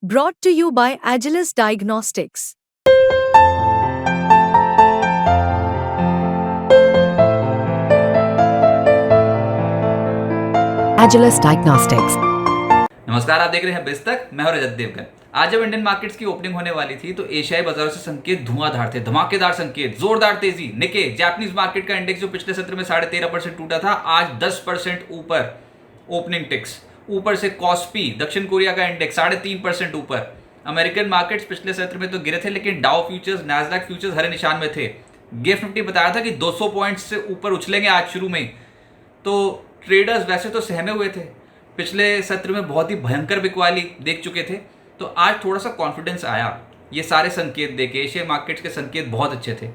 Brought to you by Agilus Diagnostics. Agilus Diagnostics. नमस्कार, आप देख रहे हैं बिस्तक। मैं हूं रजत देवगन। आज जब इंडियन मार्केट्स की ओपनिंग होने वाली थी तो एशियाई बाजारों से संकेत धुआंधार थे, धमाकेदार संकेत, जोरदार तेजी। निके जापानीज मार्केट का इंडेक्स जो पिछले सत्र में 13.5% टूटा था, आज 10% ऊपर ओपनिंग टिक्स। ऊपर से कॉस्पी दक्षिण कोरिया का इंडेक्स 3.5% ऊपर। अमेरिकन मार्केट्स पिछले सत्र में तो गिरे थे, लेकिन डाउ फ्यूचर्स, नैस्डैक फ्यूचर्स हरे निशान में थे। गिफ्ट निफ्टी बताया था कि 200 पॉइंट्स से ऊपर उछलेंगे आज शुरू में, तो ट्रेडर्स वैसे तो सहमे हुए थे, पिछले सत्र में बहुत ही भयंकर बिकवाली देख चुके थे, तो आज थोड़ा सा कॉन्फिडेंस आया। ये सारे संकेत देखे, एशियाई मार्केट्स के संकेत बहुत अच्छे थे,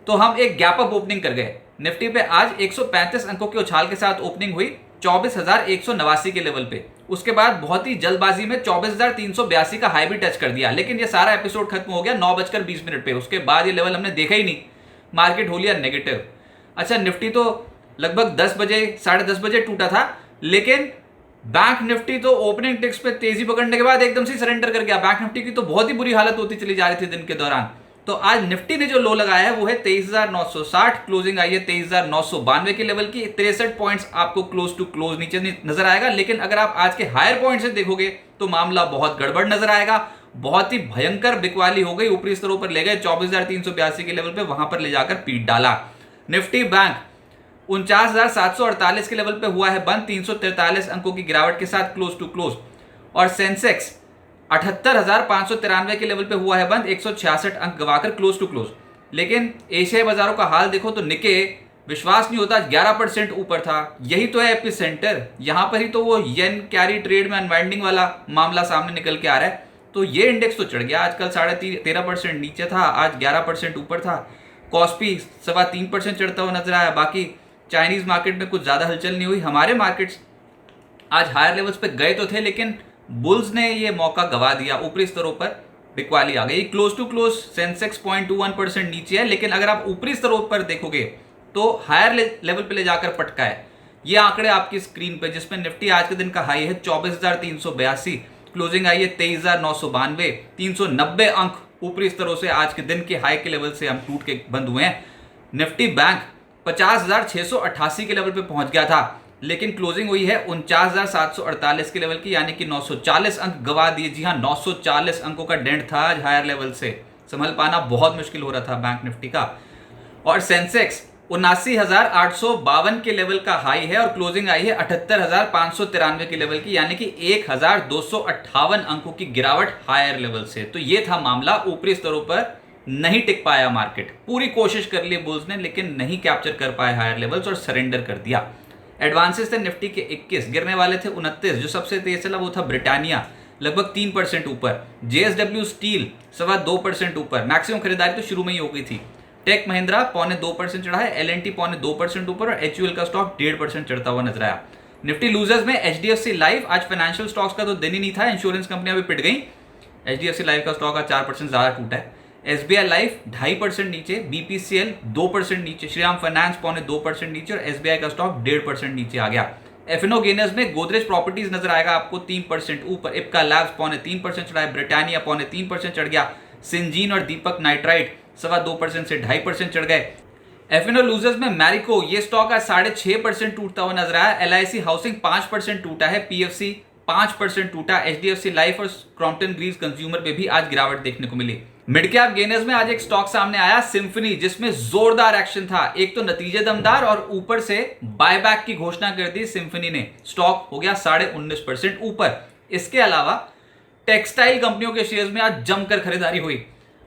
तो हम एक गैप अप ओपनिंग कर गए। निफ्टी पे आज 135 अंकों के उछाल के साथ ओपनिंग हुई 24,189 के लेवल पे। उसके बाद बहुत ही जल्दबाजी में 24,382 का हाई भी टच कर दिया, लेकिन ये सारा एपिसोड खत्म हो गया 9:20 पे। उसके बाद ये लेवल हमने देखा ही नहीं, मार्केट हो लिया नेगेटिव। अच्छा, निफ्टी तो लगभग 10 बजे, 10:30 बजे टूटा था, लेकिन बैंक निफ्टी तो ओपनिंग टिक्स पे तेजी पकड़ने के बाद एकदम से सरेंडर कर गया। बैंक निफ्टी की तो बहुत ही बुरी हालत होती चली जा रही थी दिन के दौरान। तो आज निफ्टी ने जो लो लगाया है वो है 23,960, क्लोजिंग आई है 23,992 के लेवल की। 63 पॉइंट्स आपको क्लोज टू क्लोज नीचे नजर आएगा, लेकिन अगर आप आज के हायर पॉइंट से देखोगे तो मामला बहुत गड़बड़ नजर आएगा। बहुत ही भयंकर बिकवाली हो गई, ऊपरी स्तरों पर ले गए 24,382 के लेवल पे, वहां पर ले जाकर पीट डाला। निफ्टी बैंक 49,748 के लेवल पे हुआ है बंद, 343 अंकों की गिरावट के साथ क्लोज टू क्लोज। और सेंसेक्स 78,593 के लेवल पे हुआ है बंद, 166 अंक गवाकर क्लोज टू क्लोज। लेकिन एशियाई बाजारों का हाल देखो तो निके, विश्वास नहीं होता, 11% ऊपर था। यही तो है एपी सेंटर, यहां पर ही तो वो येन कैरी ट्रेड में अनवाइंडिंग वाला मामला सामने निकल के आ रहा है। तो ये इंडेक्स तो चढ़ गया, आजकल 13.5% नीचे था, आज 11% ऊपर था। कॉस्पी 3.25% चढ़ता हुआ नजर आया। बाकी चाइनीज मार्केट में कुछ ज्यादा हलचल नहीं हुई। हमारे मार्केट्स आज हायर लेवल्स पे गए तो थे, लेकिन बुल्स ने ये मौका गवा दिया, ऊपरी स्तरों पर बिकवाली आ गई। क्लोज टू क्लोज सेंसेक्स 0.21% नीचे है, लेकिन अगर आप ऊपरी स्तरों पर देखोगे तो हायर लेवल पे ले जाकर पटका है। ये आंकड़े आपकी स्क्रीन पे, जिसमें निफ्टी आज के दिन का हाई है 24,382, क्लोजिंग आई है 23,992, 390 अंक ऊपरी स्तरों से आज के दिन के हाई के लेवल से हम टूट के बंद हुए हैं। निफ्टी बैंक 50,688 के लेवल पे पहुंच गया था, लेकिन क्लोजिंग हुई है 49,748 के लेवल की, यानी कि 940 अंक गवा दिए। जी हां, 940 अंकों का डेंट था आज हायर लेवल से, संभल पाना बहुत मुश्किल हो रहा था बैंक निफ्टी का। और सेंसेक्स 79,852 के लेवल का हाई है और क्लोजिंग आई है 78,593 के लेवल की, यानी कि 1,258 अंकों की गिरावट हायर लेवल से। तो ये था मामला, ऊपरी स्तरों पर नहीं टिक पाया मार्केट। पूरी कोशिश कर ली बुल्स ने, लेकिन नहीं कैप्चर कर पाए हायर लेवल्स और सरेंडर कर दिया। एडवांसेस थे निफ्टी के 21, गिरने वाले थे 29। जो सबसे तेज चला वो था ब्रिटानिया, लगभग 3% ऊपर। जेएसडब्ल्यू स्टील 2.25% ऊपर। मैक्सिमम खरीदारी तो शुरू में ही हो गई थी। टेक महिंद्रा 2.25% चढ़ा है, एलएनटी 2.25% ऊपर और एचयूएल का स्टॉक 1.5% चढ़ता हुआ नजर आया। निफ्टी लूजर्स में एचडीएफसी लाइफ, आज फाइनेंशियल स्टॉक्स का तो दिन ही नहीं था, इंश्योरेंस कंपनियां भी पिट गई। एचडीएफसी लाइफ का स्टॉक आज 4% ज्यादा टूटा है। एसबीआई लाइफ 2.5% नीचे, बीपीसीएल 2% नीचे, श्रीराम फाइनेंस 2.25% नीचे और एसबीआई का स्टॉक 1.5% नीचे आ गया। एफएनओ गेनर्स में गोदरेज प्रॉपर्टीज नजर आएगा आपको 3% ऊपर, इप्का लैब्स 0.3% चढ़ा है, ब्रिटानिया 0.3% चढ़ गया, सिंजीन और दीपक नाइट्राइट 2.25% से 2.5% चढ़ गए। एफएनओ लूजर्स में मैरिको, ये स्टॉक आज 6.5% टूटता हुआ नजर आया। एलआईसी हाउसिंग 5% टूटा है, पीएफसी 5% टूटा, एचडीएफसी लाइफ और क्रॉम्पटन ग्रीव्स कंज्यूमर पे भी आज गिरावट देखने को मिली। मिड कैप गेनर्स में आज एक स्टॉक सामने आया, सिम्फनी, जिसमें जोरदार एक्शन था। एक तो नतीजे दमदार और ऊपर से बायबैक की घोषणा कर दी सिम्फनी ने, स्टॉक हो गया 19.5% ऊपर। इसके अलावा टेक्सटाइल कंपनियों के शेयर्स में आज जमकर खरीदारी हुई।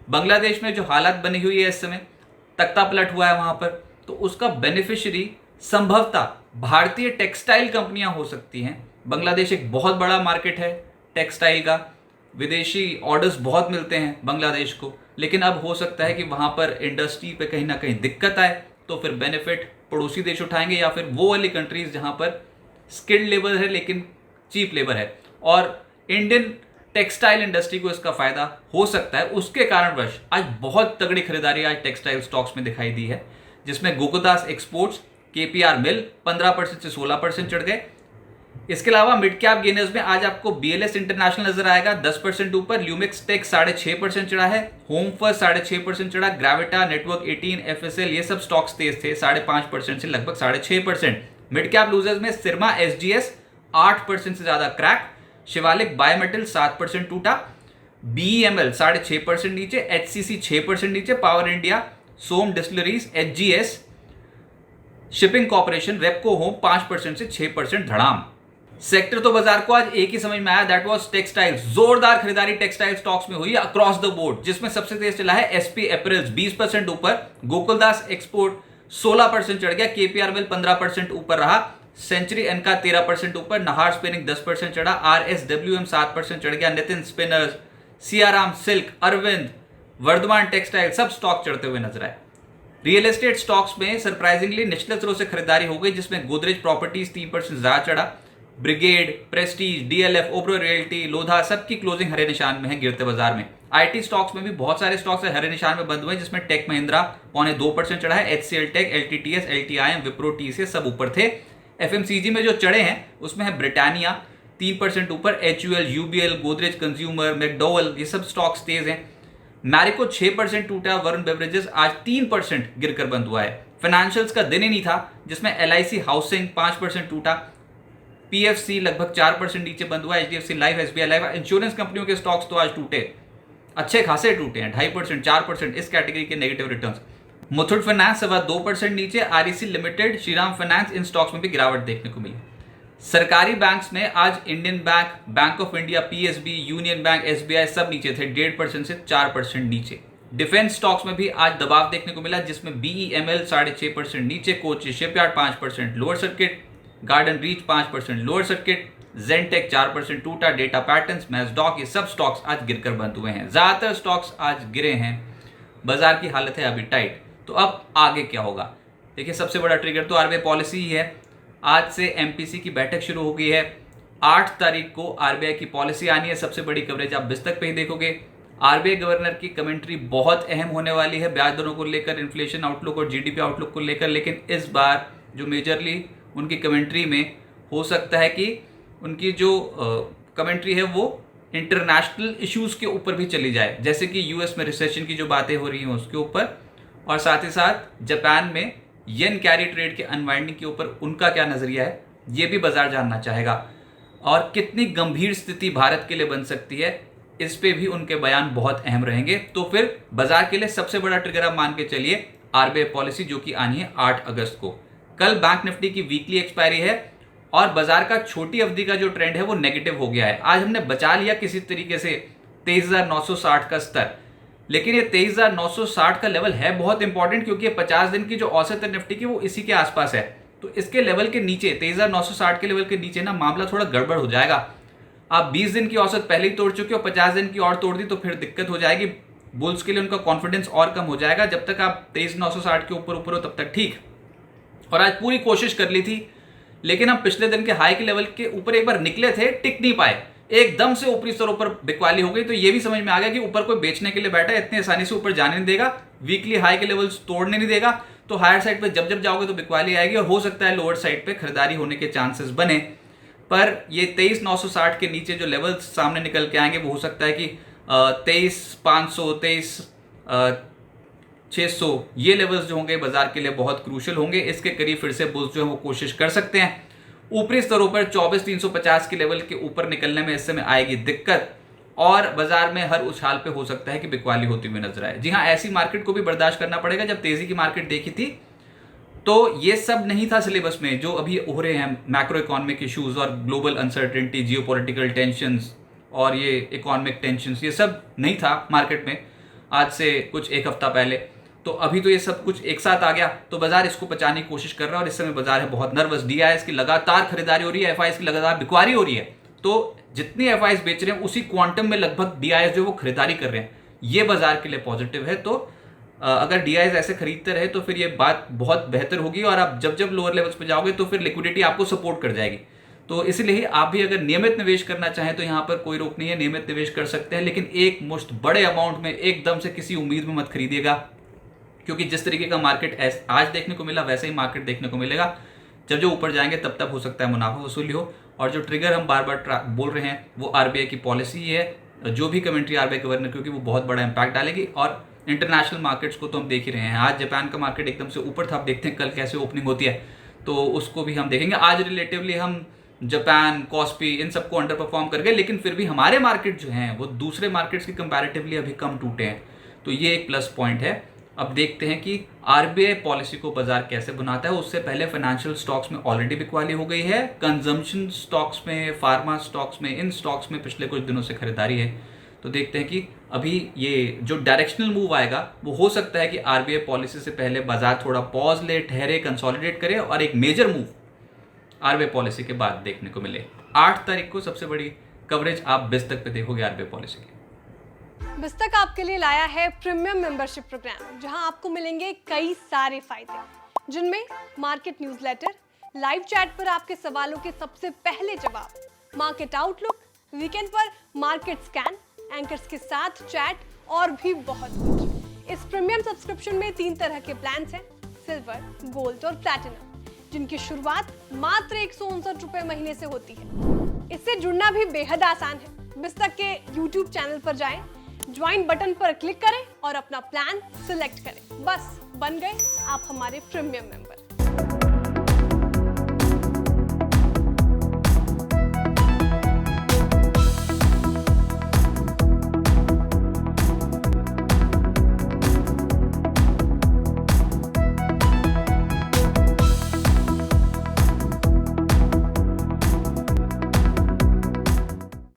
बांग्लादेश में जो हालत बनी हुई है इस समय, तख्ता पलट हुआ है वहां पर, तो उसका बेनिफिशियरी संभवतः भारतीय टेक्सटाइल कंपनियां हो सकती हैं। बांग्लादेश एक बहुत बड़ा मार्केट है टेक्सटाइल का, विदेशी ऑर्डर्स बहुत मिलते हैं बांग्लादेश को, लेकिन अब हो सकता है कि वहां पर इंडस्ट्री पे कहीं ना कहीं दिक्कत आए, तो फिर बेनिफिट पड़ोसी देश उठाएंगे, या फिर वो वाली कंट्रीज जहां पर स्किल्ड लेबर है लेकिन चीप लेबर है, और इंडियन टेक्सटाइल इंडस्ट्री को इसका फायदा हो सकता है। उसके कारणवश आज बहुत तगड़ी खरीदारी आज टेक्सटाइल स्टॉक्स में दिखाई दी है, जिसमें गोकुलदास एक्सपोर्ट्स, केपीआर मिल 15% से 16% चढ़ गए। इसके अलावा मिड कैप गेनर्स में आज आपको BLS इंटरनेशनल नजर आएगा 10% ऊपर, ल्यूमिक्स टेक 6.5% चढ़ा है, होम फर्स्ट 6.5% चढ़ा, ग्रेविटा, नेटवर्क 18, FSL ये सब स्टॉक्स तेज थे 5.5% से लगभग 6.5%। मिड कैप लूजर्स में सिरमा SGS 8% से ज्यादा क्रैक, शिवालिक बायोमेटल 7% टूटा, BEML 6.5% नीचे, HCC 6% नीचे, power India, Som distilleries, HGS, shipping corporation, Repco home 5% से 6% धड़ाम। सेक्टर तो बाजार को आज एक ही समझ में आया, दैट वाज टेक्सटाइल्स। जोरदार खरीदारी टेक्सटाइल स्टॉक्स में हुई अक्रॉस द बोर्ड, जिसमें सबसे तेज चला है SP एप्रिल्स 20% ऊपर, गोकुलदास एक्सपोर्ट 16% चढ़ गया, KPR मिल 15% ऊपर रहा, सेंचुरी एनका 13% ऊपर, नहार स्पिनिंग 10% चढ़ा, RSWM 7% चढ़ गया, Nitin Spinners, Siyaram Silk, Arvind, Vardhman Textile सब स्टॉक चढ़ते हुए नजर आए। रियल एस्टेट स्टॉक्स में सरप्राइजिंगली निचले स्तरों से खरीदारी हो गई, जिसमें गोदरेज प्रॉपर्टीज 3% ज्यादा चढ़ा, brigade, prestige, DLF, Oberoi realty, Lodha सबकी क्लोजिंग हरे निशान में है गिरते बाजार में। IT स्टॉक्स में भी बहुत सारे स्टॉक्स हरे निशान में बंद हुए, जिसमें टेक महिंद्रा 2% चढ़ा है, HCL Tech, LTTS, LTIM, Wipro, TCS सब ऊपर थे। FMCG में जो चढ़े हैं उसमें है ब्रिटानिया 3% ऊपर, HUL, UBL, Godrej consumer, McDowell ये सब स्टॉक्स तेज हैं। मैरिको 6% टूटा, वरुण बेवरेजेस आज 3% गिरकर बंद हुआ है। फाइनेंशियल्स का दिन ही नहीं था, जिसमें LIC हाउसिंग 5% टूटा, PFC लगभग 4% नीचे बंद हुआ, HDFC life, SBI life, insurance कंपनियों के स्टॉक्स तो आज टूटे, अच्छे खासे टूटे हैं, 2.5%, 4% इस कैटेगरी के नेगेटिव रिटर्न्स। मुथूट फाइनेंस 2% नीचे, REC लिमिटेड, श्रीराम फाइनेंस इन स्टॉक्स में भी गिरावट देखने को मिली। सरकारी बैंक्स में आज Indian bank, bank of India, PSB, union bank, SBI सब नीचे थे, 1.5% से 4% नीचे। डिफेंस स्टॉक्स में भी आज दबाव देखने को मिला, जिसमें BEML 6.5% नीचे, Kochi shipyard 5% lower circuit, Garden Reach 5% lower circuit, Zentech 4% टूटा, डेटा पैटर्न्स, मैसडॉक ये सब स्टॉक्स आज गिरकर बंद हुए हैं। ज्यादातर स्टॉक्स आज गिरे हैं, बाजार की हालत है अभी टाइट। तो अब आगे क्या होगा? देखिए, सबसे बड़ा ट्रिगर तो RBI पॉलिसी ही है। आज से MPC की बैठक शुरू हो गई है, 8 तारीख को RBI की पॉलिसी आनी है। सबसे बड़ी कवरेज आप बिस्तक पे ही देखोगे। RBI गवर्नर की कमेंट्री बहुत अहम होने वाली है, ब्याज दरों को लेकर, इन्फ्लेशन आउटलुक और GDP आउटलुक को लेकर। लेकिन इस बार जो मेजरली उनकी कमेंट्री में हो सकता है कि उनकी जो कमेंट्री है वो इंटरनेशनल इश्यूज के ऊपर भी चली जाए, जैसे कि US में रिसेशन की जो बातें हो रही हैं उसके ऊपर, और साथ ही साथ जापान में येन कैरी ट्रेड के अनवाइंडिंग के ऊपर उनका क्या नजरिया है, ये भी बाजार जानना चाहेगा। और कितनी गंभीर स्थिति भारत के लिए बन सकती है, इस पे भी उनके बयान बहुत अहम रहेंगे। तो फिर बाजार के लिए सबसे बड़ा ट्रिगर आप मान के चलिए RBI पॉलिसी, जो कि आनी है 8 अगस्त को। कल बैंक निफ्टी की वीकली एक्सपायरी है और बाजार का छोटी अवधि का जो ट्रेंड है वो नेगेटिव हो गया है। आज हमने बचा लिया किसी तरीके से 23,960 का स्तर, लेकिन ये 23,960 का लेवल है बहुत इंपॉर्टेंट, क्योंकि ये 50 दिन की जो औसत है निफ्टी की वो इसी के आसपास है। तो इसके लेवल के नीचे, 23,960 के लेवल के नीचे ना मामला थोड़ा गड़बड़ हो जाएगा। आप 20 दिन की औसत पहले ही तोड़ चुके हो, 50 दिन की और तोड़ दी तो फिर दिक्कत हो जाएगी। बुल्स के लिए उनका कॉन्फिडेंस और कम हो जाएगा। जब तक आप 23,960 के ऊपर ऊपर हो तब तक ठीक। और आज पूरी कोशिश कर ली थी, लेकिन हम पिछले दिन के हाई के लेवल के ऊपर एक बार निकले थे, टिक नहीं पाए, एकदम से ऊपरी स्तरों पर बिकवाली हो गई। तो ये भी समझ में आ गया कि ऊपर कोई बेचने के लिए बैठा है, इतनी आसानी से ऊपर जाने नहीं देगा, वीकली हाई के लेवल्स तोड़ने नहीं देगा। तो हायर साइड पे जब जब जाओगे तो बिकवाली आएगी, और हो सकता है लोअर साइड पे खरीदारी होने के चांसेस बने। पर ये 23,960 के नीचे जो लेवल्स सामने निकल के आएंगे वो हो सकता है कि 23,500, 23,600 ये लेवल्स जो होंगे बाजार के लिए बहुत क्रूशियल होंगे। इसके करीब फिर से बुल्स जो है वो कोशिश कर सकते हैं। ऊपरी स्तरों पर 24,350 के लेवल के ऊपर निकलने में इस समय आएगी दिक्कत, और बाजार में हर उछाल पे हो सकता है कि बिकवाली होती हुई नजर आए। जी हाँ, ऐसी मार्केट को भी बर्दाश्त करना पड़ेगा। जब तेजी की मार्केट देखी थी तो ये सब नहीं था सिलेबस में, जो अभी हो रहे हैं मैक्रो इकोनॉमिक इश्यूज और ग्लोबल अनसर्टेनिटी, जियोपॉलिटिकल टेंशंस और ये इकोनॉमिक टेंशंस, ये सब नहीं था मार्केट में आज से कुछ एक हफ्ता पहले। तो अभी तो ये सब कुछ एक साथ आ गया, तो बाजार इसको बचाने की कोशिश कर रहा है, और इस समय बाजार है बहुत नर्वस। DIs की लगातार खरीदारी हो रही है, FIs की लगातार बिकवारी हो रही है। तो जितनी FIs बेच रहे हैं उसी क्वांटम में लगभग DIs जो वो खरीदारी कर रहे हैं, ये बाजार के लिए पॉजिटिव है। तो अगर DIs ऐसे खरीदते रहे तो फिर ये बात बहुत बेहतर होगी, और आप जब जब लोअर लेवल्स पे जाओगे तो फिर लिक्विडिटी आपको सपोर्ट कर जाएगी। तो इसलिए आप भी अगर नियमित निवेश करना चाहें तो यहाँ पर कोई रोक नहीं है, नियमित निवेश कर सकते हैं, लेकिन एक मुश्त बड़े अमाउंट में एकदम से किसी उम्मीद में मत खरीदिएगा, क्योंकि जिस तरीके का मार्केट आज देखने को मिला वैसे ही मार्केट देखने को मिलेगा। जब जो ऊपर जाएंगे तब तक हो सकता है मुनाफा वसूली हो, और जो ट्रिगर हम बार बार बोल रहे हैं वो आरबीआई की पॉलिसी है, जो भी कमेंट्री आरबीआई गवर्नर, क्योंकि वो बहुत बड़ा इंपैक्ट डालेगी। और इंटरनेशनल मार्केट्स को तो हम देख ही रहे हैं, आज जापान का मार्केट एकदम से ऊपर था, आप देखते हैं कल कैसे ओपनिंग होती है, तो उसको भी हम देखेंगे। आज रिलेटिवली हम जापान, कॉस्पी, इन सबको अंडर परफॉर्म कर गए, लेकिन फिर भी हमारे मार्केट जो हैं वो दूसरे मार्केट्स की कंपैरेटिवली अभी कम टूटे हैं, तो ये एक प्लस पॉइंट है। अब देखते हैं कि आरबीआई पॉलिसी को बाजार कैसे बनाता है। उससे पहले फाइनेंशियल स्टॉक्स में ऑलरेडी बिकवाली हो गई है, कंजम्पशन स्टॉक्स में, फार्मा स्टॉक्स में, इन स्टॉक्स में पिछले कुछ दिनों से खरीदारी है। तो देखते हैं कि अभी ये जो डायरेक्शनल मूव आएगा वो हो सकता है कि आरबीआई पॉलिसी से पहले बाजार थोड़ा पॉज ले, ठहरे, कंसोलिडेट करे और एक मेजर मूव आरबीआई पॉलिसी के बाद देखने को मिले। 8 तारीख को सबसे बड़ी कवरेज आप बिस्तक पे देखोगे आरबीआई पॉलिसी की। बिस्तक आपके लिए लाया है प्रीमियम मेंबरशिप प्रोग्राम, जहां आपको मिलेंगे कई सारे फायदे, जिनमें मार्केट न्यूज़लेटर, लाइव चैट पर आपके सवालों के सबसे पहले जवाब, मार्केट आउटलुक, वीकेंड पर मार्केट स्कैन, एंकर्स के साथ चैट और भी बहुत कुछ। इस प्रीमियम सब्सक्रिप्शन में 3 तरह के प्लान्स हैं, सिल्वर, गोल्ड और प्लैटिनम, जिनकी शुरुआत मात्र 159 रुपए महीने से होती है। इससे जुड़ना भी बेहद आसान है। बिस्तक के YouTube चैनल पर जाएं, ज्वाइन बटन पर क्लिक करें और अपना प्लान सिलेक्ट करें। बस बन गए आप हमारे प्रीमियम मेंबर।